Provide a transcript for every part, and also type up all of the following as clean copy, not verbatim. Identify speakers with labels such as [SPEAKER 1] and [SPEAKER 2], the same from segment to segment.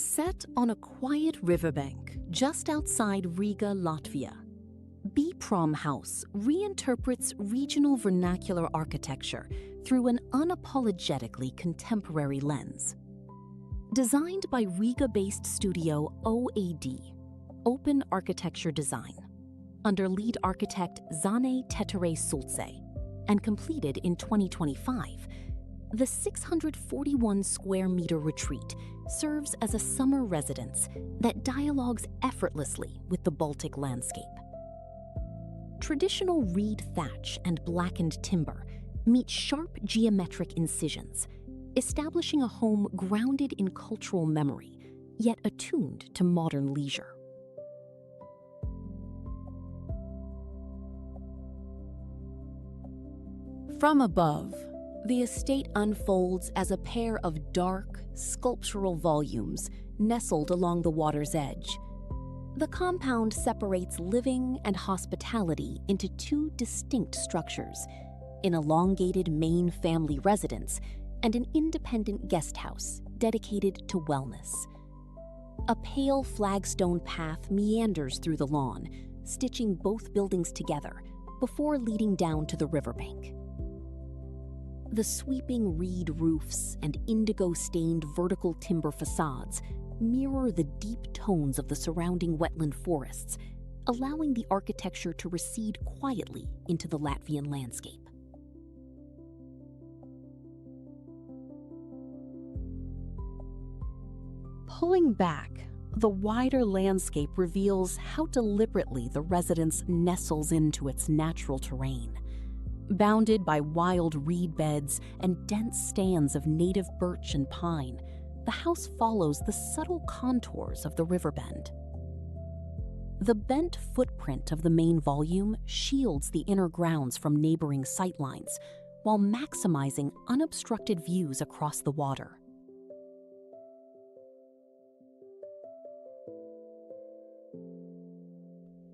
[SPEAKER 1] Set on a quiet riverbank just outside Riga, Latvia, BPROM House reinterprets regional vernacular architecture through an unapologetically contemporary lens. Designed by Riga-based studio OAD, Open Architecture Design, under lead architect Zane Tetere-Sulce, and completed in 2025, the 641 square meter retreat serves as a summer residence that dialogues effortlessly with the Baltic landscape. Traditional reed thatch and blackened timber meet sharp geometric incisions, establishing a home grounded in cultural memory, yet attuned to modern leisure. From above, the estate unfolds as a pair of dark, sculptural volumes nestled along the water's edge. The compound separates living and hospitality into two distinct structures: an elongated main family residence and an independent guest house dedicated to wellness. A pale flagstone path meanders through the lawn, stitching both buildings together before leading down to the riverbank. The sweeping reed roofs and indigo-stained vertical timber facades mirror the deep tones of the surrounding wetland forests, allowing the architecture to recede quietly into the Latvian landscape. Pulling back, the wider landscape reveals how deliberately the residence nestles into its natural terrain. Bounded by wild reed beds and dense stands of native birch and pine, the house follows the subtle contours of the river bend. The bent footprint of the main volume shields the inner grounds from neighboring sightlines, while maximizing unobstructed views across the water.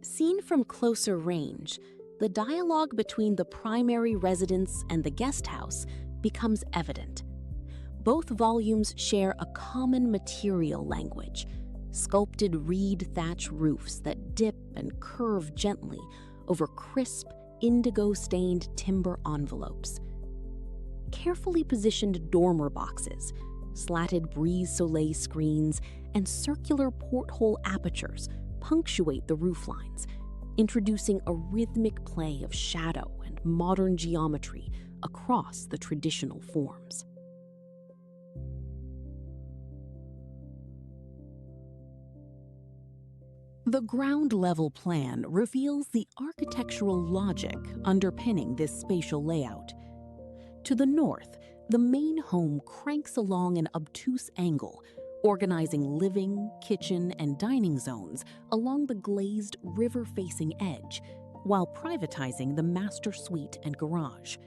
[SPEAKER 1] Seen from closer range, the dialogue between the primary residence and the guest house becomes evident. Both volumes share a common material language: sculpted reed thatch roofs that dip and curve gently over crisp, indigo-stained timber envelopes. Carefully positioned dormer boxes, slatted brise-soleil screens, and circular porthole apertures punctuate the roof lines, introducing a rhythmic play of shadow and modern geometry across the traditional forms. The ground-level plan reveals the architectural logic underpinning this spatial layout. To the north, the main home cranks along an obtuse angle, organizing living, kitchen, and dining zones along the glazed river-facing edge, while privatizing the master suite and garage.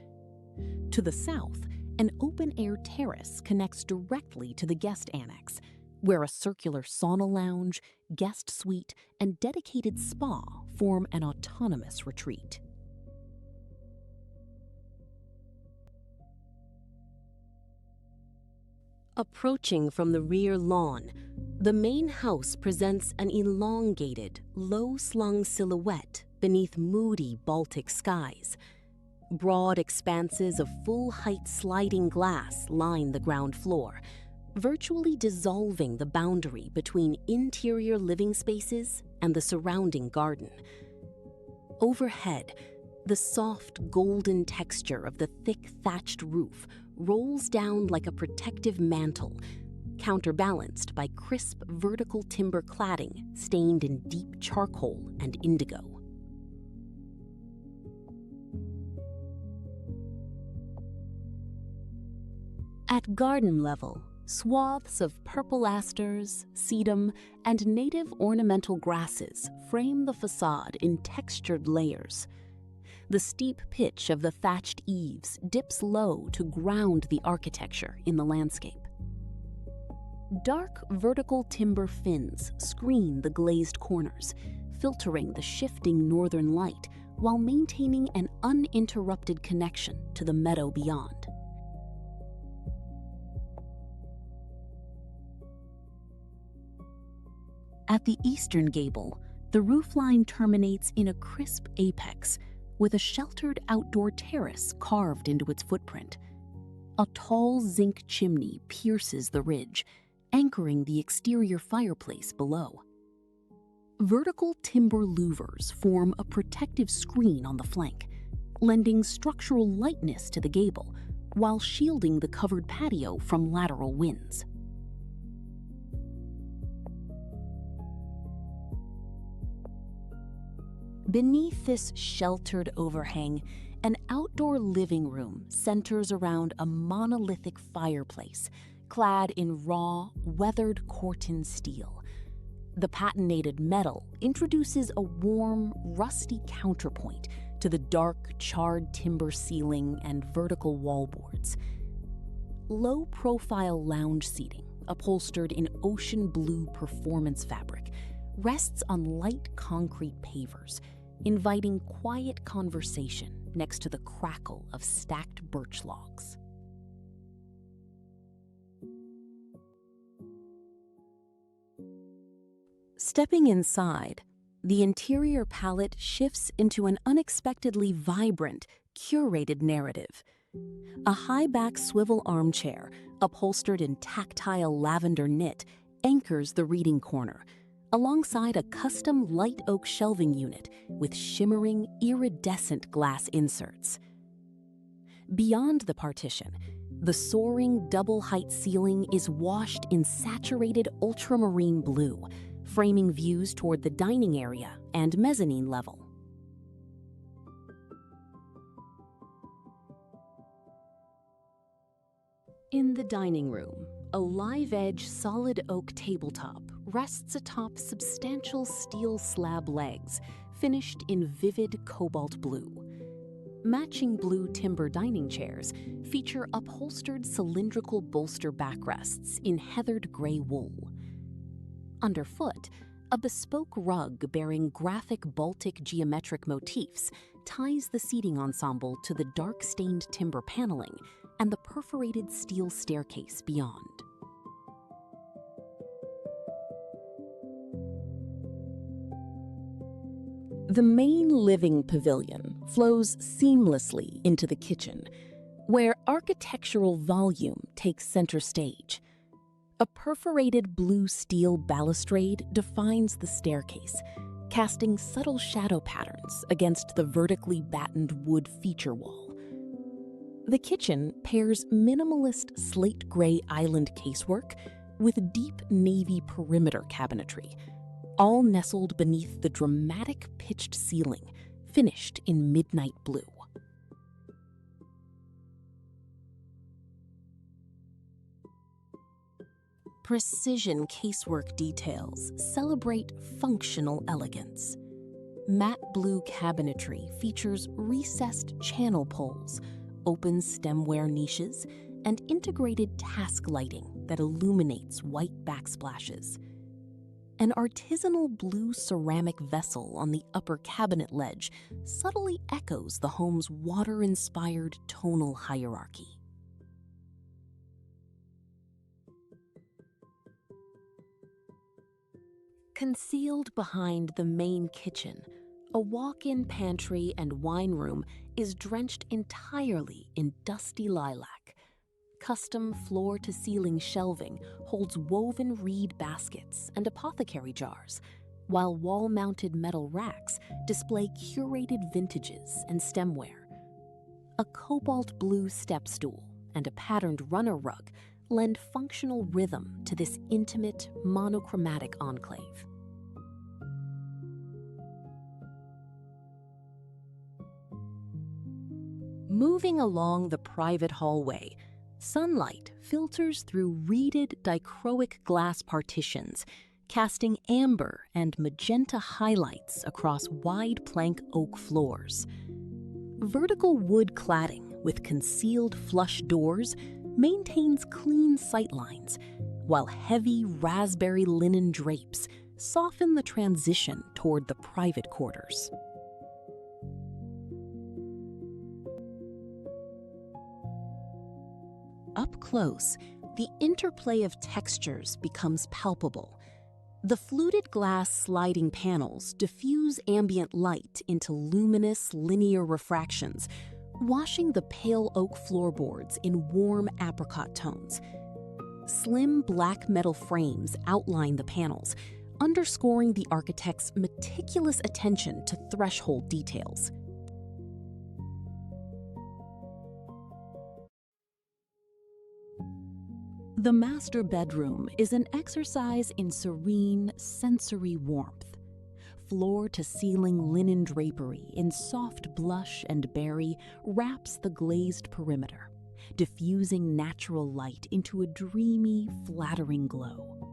[SPEAKER 1] To the south, an open-air terrace connects directly to the guest annex, where a circular sauna lounge, guest suite, and dedicated spa form an autonomous retreat. Approaching from the rear lawn, the main house presents an elongated, low-slung silhouette beneath moody Baltic skies. Broad expanses of full-height sliding glass line the ground floor, virtually dissolving the boundary between interior living spaces and the surrounding garden. Overhead, the soft golden texture of the thick thatched roof rolls down like a protective mantle, counterbalanced by crisp vertical timber cladding stained in deep charcoal and indigo. At garden level, swaths of purple asters, sedum, and native ornamental grasses frame the facade in textured layers. The steep pitch of the thatched eaves dips low to ground the architecture in the landscape. Dark vertical timber fins screen the glazed corners, filtering the shifting northern light while maintaining an uninterrupted connection to the meadow beyond. At the eastern gable, the roofline terminates in a crisp apex with a sheltered outdoor terrace carved into its footprint. A tall zinc chimney pierces the ridge, anchoring the exterior fireplace below. Vertical timber louvers form a protective screen on the flank, lending structural lightness to the gable while shielding the covered patio from lateral winds. Beneath this sheltered overhang, an outdoor living room centers around a monolithic fireplace clad in raw, weathered corten steel. The patinated metal introduces a warm, rusty counterpoint to the dark, charred timber ceiling and vertical wallboards. Low-profile lounge seating, upholstered in ocean blue performance fabric, rests on light concrete pavers, inviting quiet conversation next to the crackle of stacked birch logs. Stepping inside, the interior palette shifts into an unexpectedly vibrant, curated narrative. A high-back swivel armchair, upholstered in tactile lavender knit, anchors the reading corner, alongside a custom light oak shelving unit with shimmering, iridescent glass inserts. Beyond the partition, the soaring double-height ceiling is washed in saturated ultramarine blue, framing views toward the dining area and mezzanine level. In the dining room, a live-edge solid oak tabletop rests atop substantial steel slab legs, finished in vivid cobalt blue. Matching blue timber dining chairs feature upholstered cylindrical bolster backrests in heathered gray wool. Underfoot, a bespoke rug bearing graphic Baltic geometric motifs ties the seating ensemble to the dark-stained timber paneling and the perforated steel staircase beyond. The main living pavilion flows seamlessly into the kitchen, where architectural volume takes center stage. A perforated blue steel balustrade defines the staircase, casting subtle shadow patterns against the vertically battened wood feature wall. The kitchen pairs minimalist slate gray island casework with deep navy perimeter cabinetry, all nestled beneath the dramatic pitched ceiling, finished in midnight blue. Precision casework details celebrate functional elegance. Matte blue cabinetry features recessed channel poles, open stemware niches, and integrated task lighting that illuminates white backsplashes. An artisanal blue ceramic vessel on the upper cabinet ledge subtly echoes the home's water-inspired tonal hierarchy. Concealed behind the main kitchen, a walk-in pantry and wine room is drenched entirely in dusty lilac. Custom floor-to-ceiling shelving holds woven reed baskets and apothecary jars, while wall-mounted metal racks display curated vintages and stemware. A cobalt blue step stool and a patterned runner rug lend functional rhythm to this intimate, monochromatic enclave. Moving along the private hallway, sunlight filters through reeded dichroic glass partitions, casting amber and magenta highlights across wide plank oak floors. Vertical wood cladding with concealed flush doors maintains clean sightlines, while heavy raspberry linen drapes soften the transition toward the private quarters. Up close, the interplay of textures becomes palpable. The fluted glass sliding panels diffuse ambient light into luminous linear refractions, washing the pale oak floorboards in warm apricot tones. Slim black metal frames outline the panels, underscoring the architect's meticulous attention to threshold details. The master bedroom is an exercise in serene, sensory warmth. Floor-to-ceiling linen drapery in soft blush and berry wraps the glazed perimeter, diffusing natural light into a dreamy, flattering glow.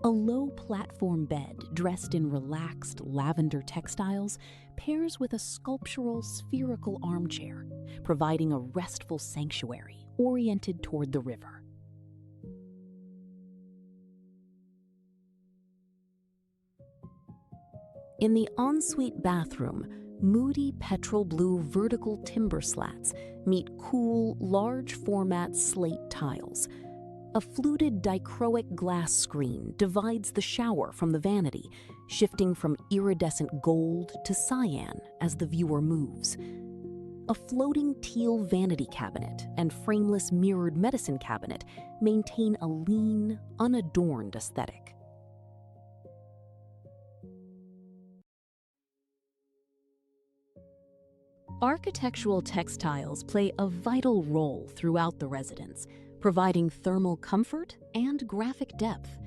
[SPEAKER 1] A low platform bed dressed in relaxed lavender textiles pairs with a sculptural spherical armchair, providing a restful sanctuary oriented toward the river. In the ensuite bathroom, moody petrol blue vertical timber slats meet cool, large-format slate tiles. A fluted dichroic glass screen divides the shower from the vanity, shifting from iridescent gold to cyan as the viewer moves. A floating teal vanity cabinet and frameless mirrored medicine cabinet maintain a lean, unadorned aesthetic. Architectural textiles play a vital role throughout the residence, providing thermal comfort and graphic depth.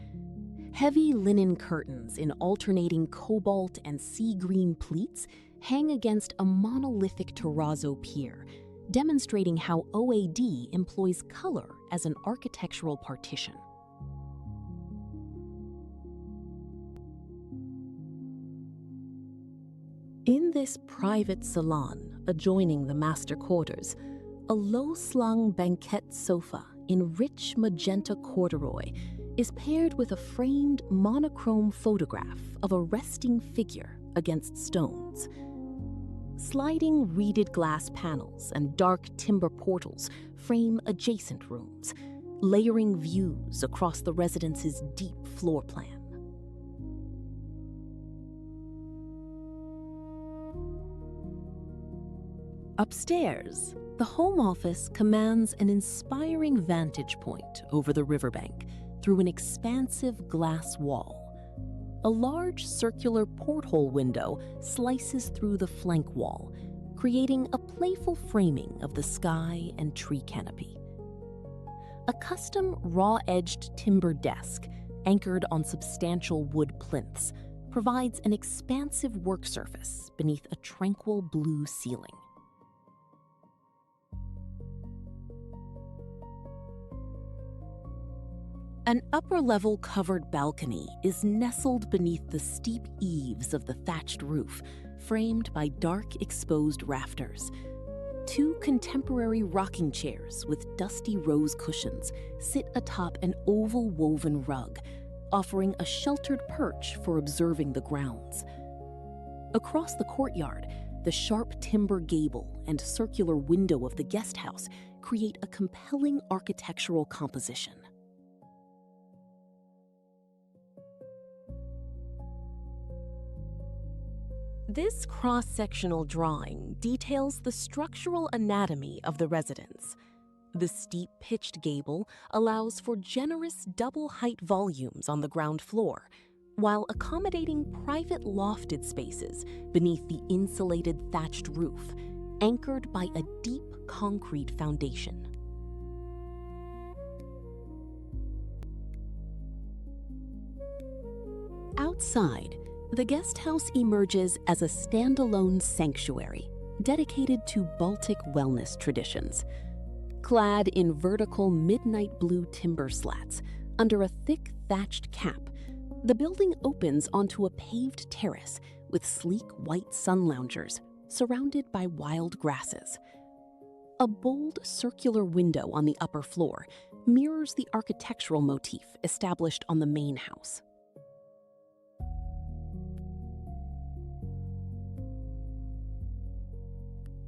[SPEAKER 1] Heavy linen curtains in alternating cobalt and sea green pleats hang against a monolithic terrazzo pier, demonstrating how OAD employs color as an architectural partition. In this private salon adjoining the master quarters, a low-slung banquette sofa in rich magenta corduroy is paired with a framed monochrome photograph of a resting figure against stones. Sliding reeded glass panels and dark timber portals frame adjacent rooms, layering views across the residence's deep floor plan. Upstairs, the home office commands an inspiring vantage point over the riverbank through an expansive glass wall. A large circular porthole window slices through the flank wall, creating a playful framing of the sky and tree canopy. A custom raw-edged timber desk, anchored on substantial wood plinths, provides an expansive work surface beneath a tranquil blue ceiling. An upper-level covered balcony is nestled beneath the steep eaves of the thatched roof, framed by dark, exposed rafters. Two contemporary rocking chairs with dusty rose cushions sit atop an oval woven rug, offering a sheltered perch for observing the grounds. Across the courtyard, the sharp timber gable and circular window of the guest house create a compelling architectural composition. This cross-sectional drawing details the structural anatomy of the residence. The steep pitched gable allows for generous double-height volumes on the ground floor, while accommodating private lofted spaces beneath the insulated thatched roof, anchored by a deep concrete foundation. Outside, the guest house emerges as a standalone sanctuary dedicated to Baltic wellness traditions. Clad in vertical midnight blue timber slats under a thick thatched cap, the building opens onto a paved terrace with sleek white sun loungers surrounded by wild grasses. A bold circular window on the upper floor mirrors the architectural motif established on the main house.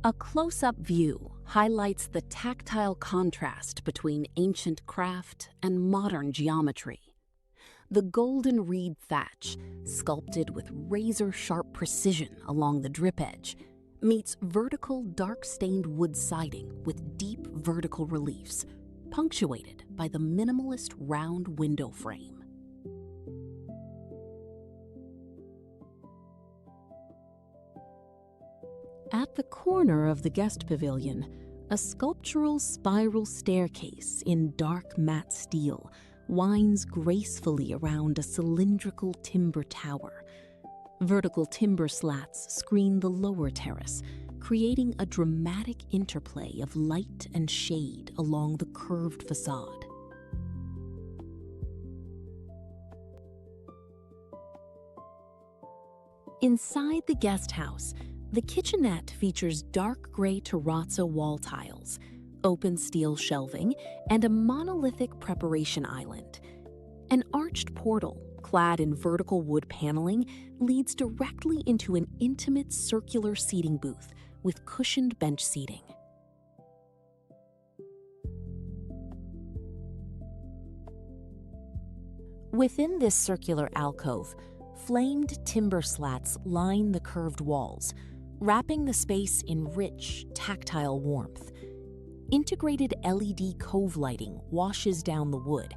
[SPEAKER 1] A close-up view highlights the tactile contrast between ancient craft and modern geometry. The golden reed thatch, sculpted with razor-sharp precision along the drip edge, meets vertical dark-stained wood siding with deep vertical reliefs, punctuated by the minimalist round window frame. At the corner of the guest pavilion, a sculptural spiral staircase in dark matte steel winds gracefully around a cylindrical timber tower. Vertical timber slats screen the lower terrace, creating a dramatic interplay of light and shade along the curved facade. Inside the guest house, the kitchenette features dark gray terrazzo wall tiles, open steel shelving, and a monolithic preparation island. An arched portal, clad in vertical wood paneling, leads directly into an intimate circular seating booth with cushioned bench seating. Within this circular alcove, flamed timber slats line the curved walls, wrapping the space in rich, tactile warmth. Integrated LED cove lighting washes down the wood,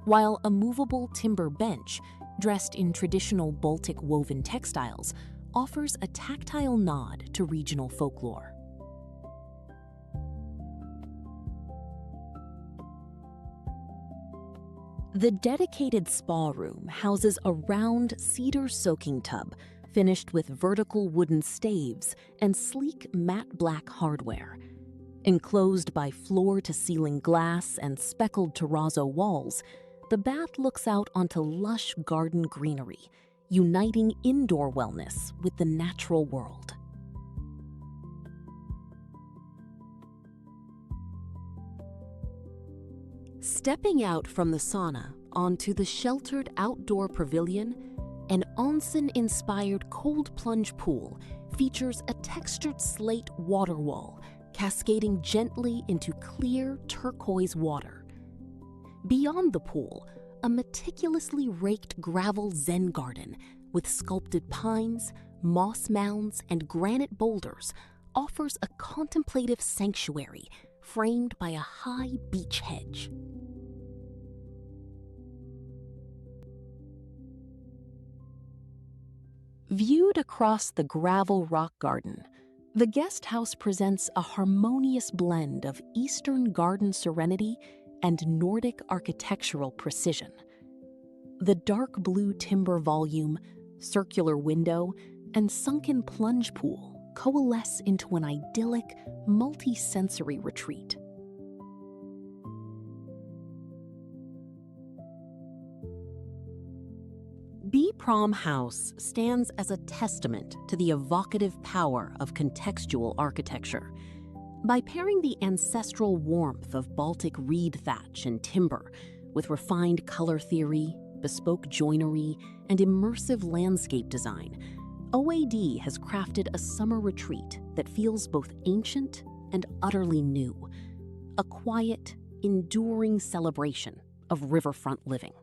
[SPEAKER 1] while a movable timber bench, dressed in traditional Baltic woven textiles, offers a tactile nod to regional folklore. The dedicated spa room houses a round cedar soaking tub finished with vertical wooden staves and sleek matte black hardware. Enclosed by floor-to-ceiling glass and speckled terrazzo walls, the bath looks out onto lush garden greenery, uniting indoor wellness with the natural world. Stepping out from the sauna onto the sheltered outdoor pavilion, an onsen-inspired cold plunge pool features a textured slate water wall cascading gently into clear turquoise water. Beyond the pool, a meticulously raked gravel zen garden with sculpted pines, moss mounds, and granite boulders offers a contemplative sanctuary framed by a high beech hedge. Viewed across the gravel rock garden, the guest house presents a harmonious blend of Eastern garden serenity and Nordic architectural precision. The dark blue timber volume, circular window, and sunken plunge pool coalesce into an idyllic, multi-sensory retreat. BPROM House stands as a testament to the evocative power of contextual architecture. By pairing the ancestral warmth of Baltic reed thatch and timber with refined color theory, bespoke joinery, and immersive landscape design, OAD has crafted a summer retreat that feels both ancient and utterly new, a quiet, enduring celebration of riverfront living.